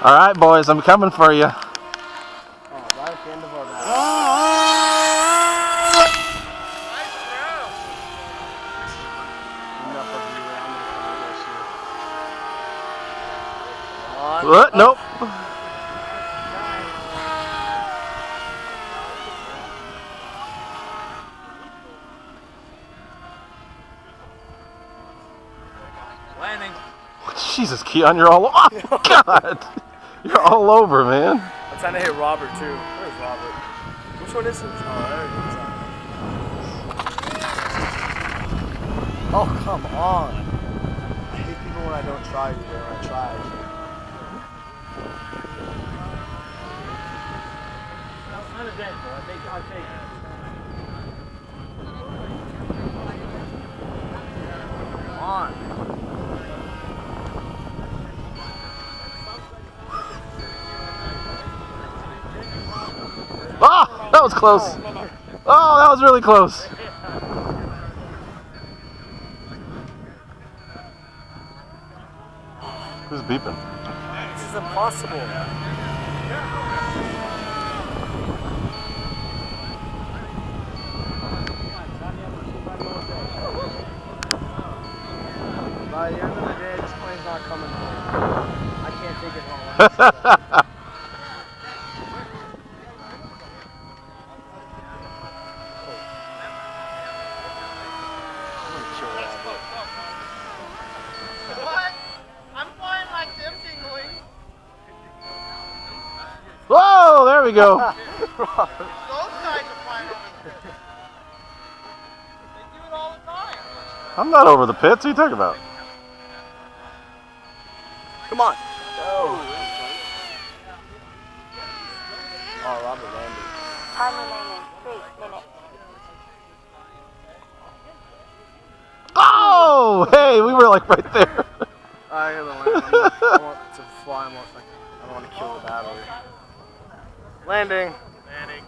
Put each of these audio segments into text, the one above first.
All right, boys, I'm coming for you. Oh, right at the end of our match. Nice throw. Enough of you. I'm gonna come What? Nope. Landing. Jesus, Keon, you're all. Oh God, you're all over, man. I'm trying to hit Robert too. Where's Robert? Which one is it? Oh, there he is. Oh, come on. I hate people when I don't try either. When I try. That's uneventful. I think I'll take it. Come on. Ah, that was close. Oh, that was really close. Who's beeping? This is impossible. By the end of the day, this plane's not coming home. I can't take it home. What? I'm flying like them tingling. Whoa, there we go. Those guys are flying over there. They do it all the time. I'm not over the pits. What are you talking about? Come on. Go. Oh, Robert landed. Time remaining 3 minutes. Oh, hey, we were like right there. I gotta land. I want to fly more. I don't want to kill the battery. Landing. Landing.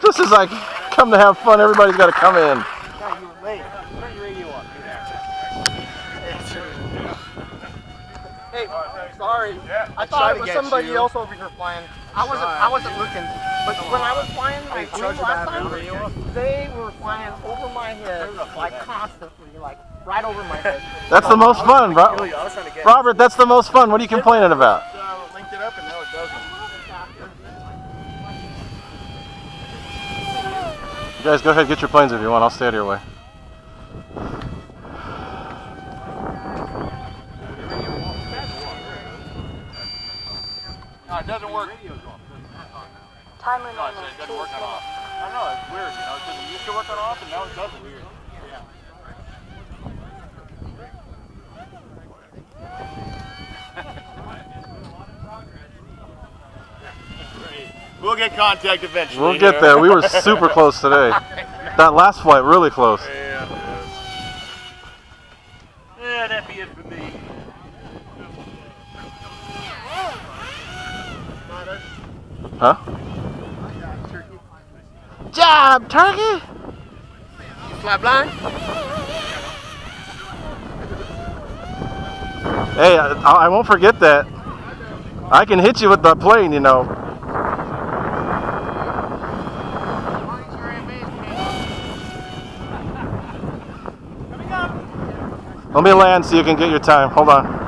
Just as I come to have fun, everybody's got to come in. God, you were late. Turn your radio off. Hey, sorry. I tried thought to it was get somebody you. else over here flying. I wasn't looking. But when I was flying my charge plane your last battery. time, they were flying over my head, like constantly, like right over my head. That's the most fun, bro. I was trying to get Robert, that's the most fun. What are you complaining about? Linked it up and now it doesn't. You guys go ahead, get your planes if you want. I'll stay out of your way. No, it doesn't work. Time No, remaining it 2 doesn't work on minutes. off. I know, it's weird, you know, because it used to work on off and now it doesn't. Weird. We'll get contact eventually. We'll get there. We were super close today. That last flight, really close. Yeah, that be it for me. Huh? Job, turkey. You fly blind? Hey, I won't forget that. I can hit you with the plane, you know. Let me land so you can get your time. Hold on.